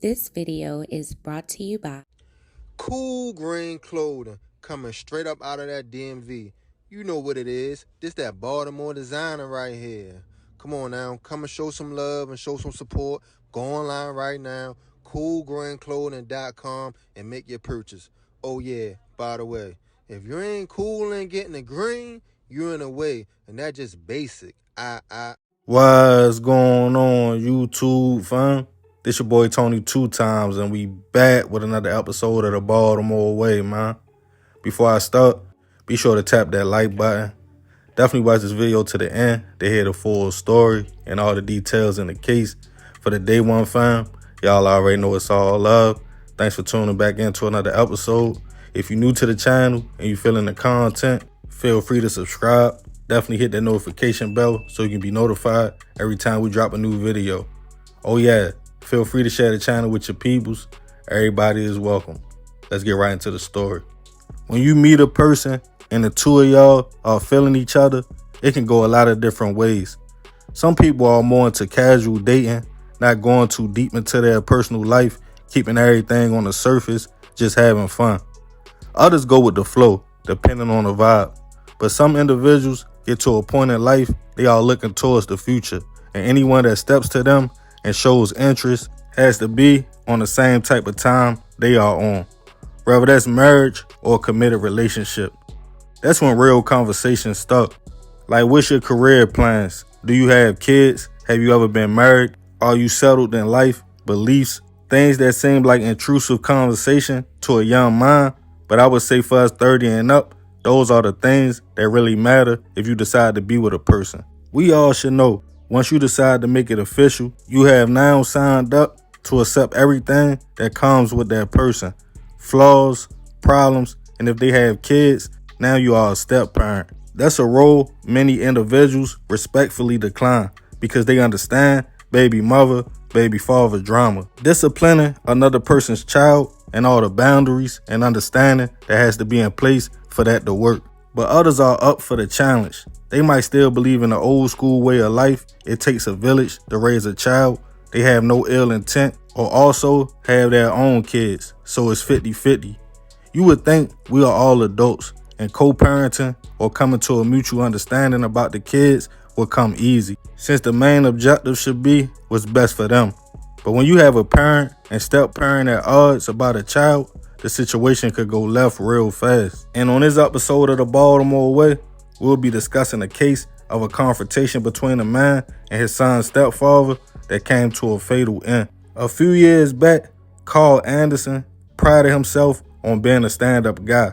This video is brought to you by Cool green clothing coming straight up out of that DMV. You know what it is. This that Baltimore designer right here. Come on now, come and show some love and show some support. Go online right now, coolgreenclothing.com, and make your purchase. Oh yeah, by the way, if you ain't cool and getting the green, you're in the way, and that's just basic. What's going on, YouTube, fam? This your boy Tony 2 times, and we back with another episode of the Baltimore Way, man. Before I start, be sure to tap that like button. Definitely watch this video to the end to hear the full story and all the details in the case. For the day one, fam, y'all already know it's all love. Thanks for tuning back into another episode. If you're new to the channel and you feeling the content, feel free to subscribe. Definitely hit that notification bell so you can be notified every time we drop a new video. Oh yeah, feel free to share the channel with your peoples. Everybody is welcome. Let's get right into the story. When you meet a person and the two of y'all are feeling each other, it can go a lot of different ways. Some people are more into casual dating, not going too deep into their personal life, keeping everything on the surface, just having fun. Others go with the flow, depending on the vibe. But some individuals get to a point in life they are looking towards the future, and anyone that steps to them and shows interest has to be on the same type of time they are on, whether that's marriage or a committed relationship. That's when real conversations start. Like, what's your career plans? Do you have kids? Have you ever been married? Are you settled in life? Beliefs? Things that seem like intrusive conversation to a young mind, but I would say for us 30 and up, those are the things that really matter if you decide to be with a person. We all should know, once you decide to make it official, you have now signed up to accept everything that comes with that person. Flaws, problems, and if they have kids, now you are a step parent. That's a role many individuals respectfully decline because they understand baby mother, baby father drama. Disciplining another person's child and all the boundaries and understanding that has to be in place for that to work. But others are up for the challenge. They might still believe in the old school way of life. It takes a village to raise a child. They have no ill intent or also have their own kids. So it's 50-50. You would think we are all adults and co-parenting or coming to a mutual understanding about the kids will come easy, since the main objective should be what's best for them. But when you have a parent and step parent at odds about a child, the situation could go left real fast. And on this episode of the Baltimore Way, we'll be discussing a case of a confrontation between a man and his son's stepfather that came to a fatal end. A few years back, Carl Anderson prided himself on being a stand-up guy.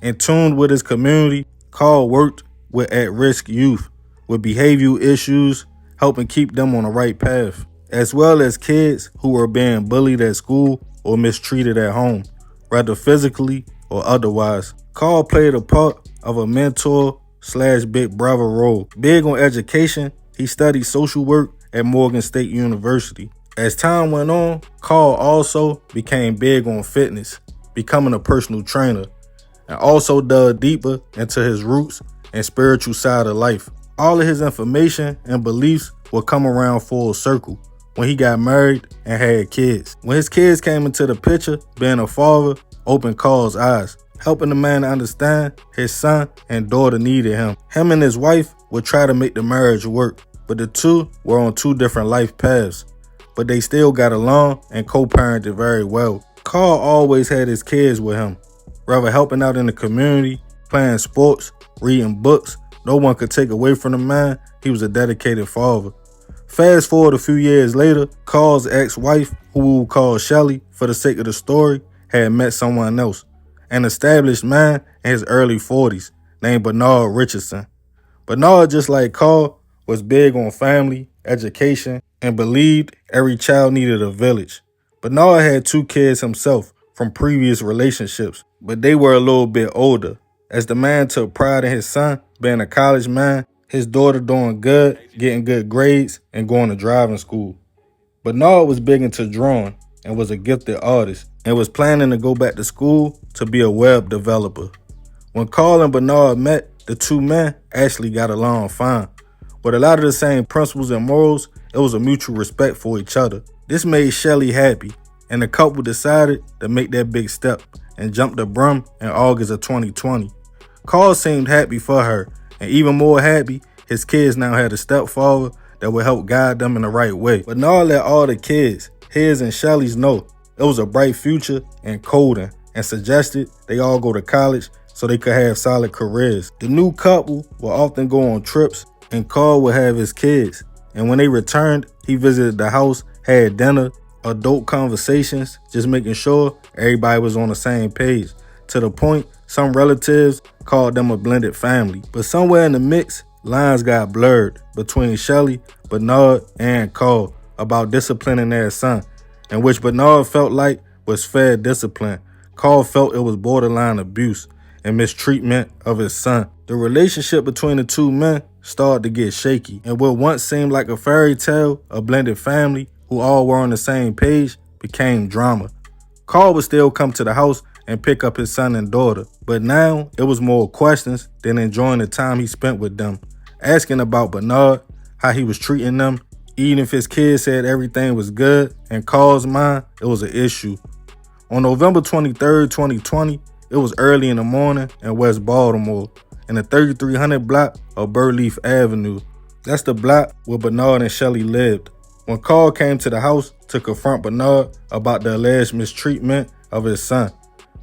In tune with his community, Carl worked with at-risk youth with behavioral issues, helping keep them on the right path, as well as kids who were being bullied at school or mistreated at home, whether physically or otherwise. Carl played a part of a mentor/big brother role. Big on education, he studied social work at Morgan State University. As time went on, Carl also became big on fitness, becoming a personal trainer, and also dug deeper into his roots and spiritual side of life. All of his information and beliefs would come around full circle when he got married and had kids. When his kids came into the picture, being a father opened Carl's eyes, helping the man to understand his son and daughter needed him. Him and his wife would try to make the marriage work, but the two were on two different life paths, but they still got along and co-parented very well. Carl always had his kids with him, whether helping out in the community, playing sports, reading books. No one could take away from the man. He was a dedicated father. Fast forward a few years later, Carl's ex-wife, who we will call Shelly for the sake of the story, had met someone else, an established man in his early 40s named Bernard Richardson. Bernard, just like Carl, was big on family, education, and believed every child needed a village. Bernard had 2 kids himself from previous relationships, but they were a little bit older. As the man took pride in his son being a college man, his daughter doing good, getting good grades, and going to driving school. Bernard was big into drawing and was a gifted artist and was planning to go back to school to be a web developer. When Carl and Bernard met, the 2 men actually got along fine. With a lot of the same principles and morals, it was a mutual respect for each other. This made Shelly happy, and the couple decided to make that big step and jump the brim in August of 2020. Carl seemed happy for her, and even more happy, his kids now had a stepfather that would help guide them in the right way. Bernard let all the kids, his and Shelly's, know it was a bright future in coding and suggested they all go to college so they could have solid careers. The new couple would often go on trips, and Carl would have his kids. And when they returned, he visited the house, had dinner, adult conversations, just making sure everybody was on the same page. To the point, some relatives called them a blended family. But somewhere in the mix, lines got blurred between Shelly, Bernard, and Carl about disciplining their son, in which Bernard felt like was fair discipline. Carl felt it was borderline abuse and mistreatment of his son. The relationship between the two men started to get shaky, and what once seemed like a fairy tale, a blended family who all were on the same page, became drama. Carl would still come to the house and pick up his son and daughter, but now it was more questions than enjoying the time he spent with them, asking about Bernard, how he was treating them, even if his kids said everything was good. In Carl's mind, it was an issue. On November 23rd, 2020, it was early in the morning in West Baltimore, in the 3300 block of Burleaf Avenue. That's the block where Bernard and Shelly lived. When Carl came to the house to confront Bernard about the alleged mistreatment of his son,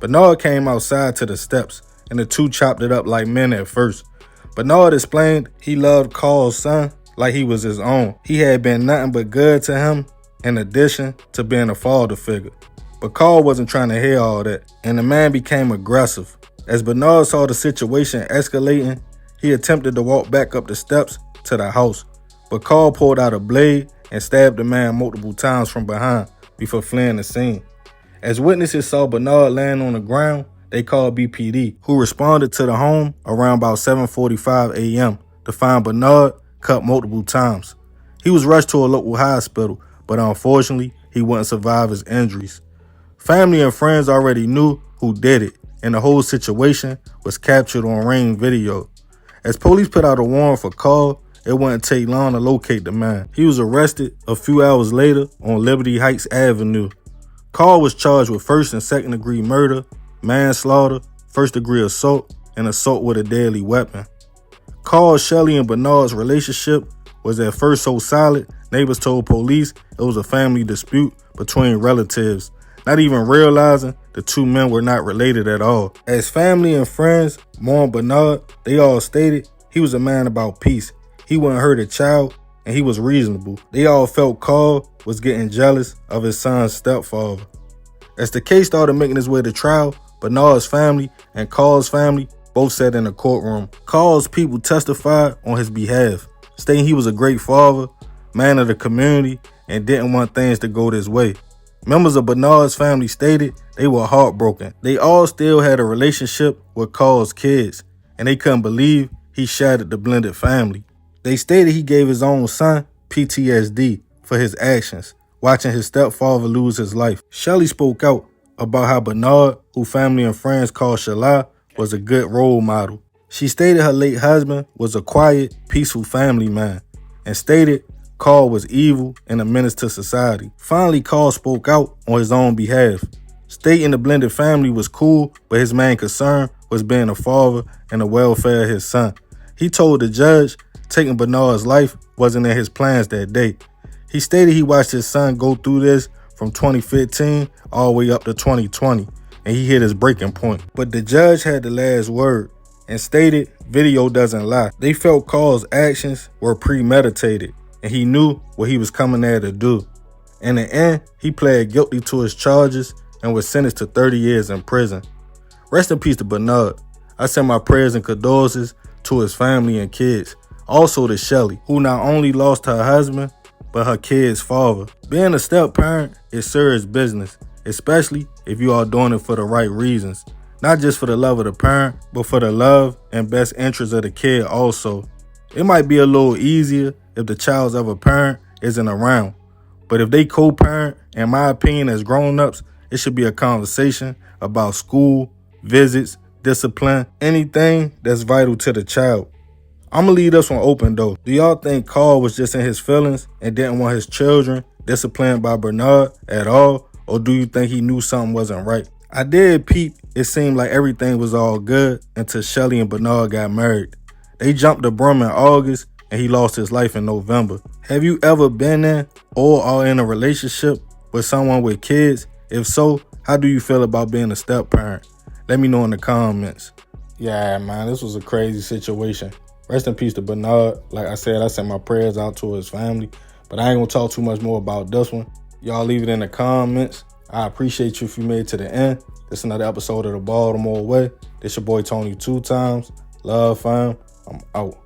Bernard came outside to the steps, and the two chopped it up like men at first. Bernard explained he loved Carl's son like he was his own. He had been nothing but good to him, in addition to being a father figure. But Carl wasn't trying to hear all that, and the man became aggressive. As Bernard saw the situation escalating, he attempted to walk back up the steps to the house, but Carl pulled out a blade and stabbed the man multiple times from behind before fleeing the scene. As witnesses saw Bernard laying on the ground, they called BPD, who responded to the home around about 7:45 a.m. to find Bernard cut multiple times. He was rushed to a local hospital, but unfortunately, he wouldn't survive his injuries. Family and friends already knew who did it, and the whole situation was captured on Ring video. As police put out a warrant for Carl, it wouldn't take long to locate the man. He was arrested a few hours later on Liberty Heights Avenue. Carl was charged with first and second degree murder, manslaughter, first degree assault, and assault with a deadly weapon. Carl, Shelly, and Bernard's relationship was at first so solid, neighbors told police it was a family dispute between relatives, not even realizing the two men were not related at all. As family and friends mourned Bernard, they all stated he was a man about peace. He wouldn't hurt a child, and he was reasonable. They all felt Carl was getting jealous of his son's stepfather. As the case started making its way to trial, Bernard's family and Carl's family both sat in the courtroom. Carl's people testified on his behalf, stating he was a great father, man of the community, and didn't want things to go this way. Members of Bernard's family stated they were heartbroken. They all still had a relationship with Carl's kids, and they couldn't believe he shattered the blended family. They stated he gave his own son PTSD for his actions, watching his stepfather lose his life. Shelly spoke out about how Bernard, who family and friends called Shala, was a good role model. She stated her late husband was a quiet, peaceful family man, and stated Carl was evil and a menace to society. Finally, Carl spoke out on his own behalf, stating the blended family was cool, but his main concern was being a father and the welfare of his son. He told the judge taking Bernard's life wasn't in his plans that day. He stated he watched his son go through this from 2015 all the way up to 2020, and he hit his breaking point. But the judge had the last word and stated video doesn't lie. They felt Carl's actions were premeditated, and he knew what he was coming there to do. In the end, he pled guilty to his charges and was sentenced to 30 years in prison. Rest in peace to Bernard. I send my prayers and condolences to his family and kids. Also to Shelly, who not only lost her husband, but her kid's father. Being a step-parent is serious business, especially if you are doing it for the right reasons. Not just for the love of the parent, but for the love and best interest of the kid also. It might be a little easier if the child's other parent isn't around. But if they co-parent, in my opinion, as grown-ups, it should be a conversation about school, visits, discipline, anything that's vital to the child. I'm going to leave this one open though. Do y'all think Carl was just in his feelings and didn't want his children disciplined by Bernard at all? Or do you think he knew something wasn't right? I did peep. It seemed like everything was all good until Shelly and Bernard got married. They jumped the broom in August and he lost his life in November. Have you ever been in or are in a relationship with someone with kids? If so, how do you feel about being a step parent? Let me know in the comments. Yeah, man, this was a crazy situation. Rest in peace to Bernard. Like I said, I sent my prayers out to his family, but I ain't gonna talk too much more about this one. Y'all leave it in the comments. I appreciate you if you made it to the end. This is another episode of the Baltimore Way. This your boy Tony 2 times. Love, fam. I'm out.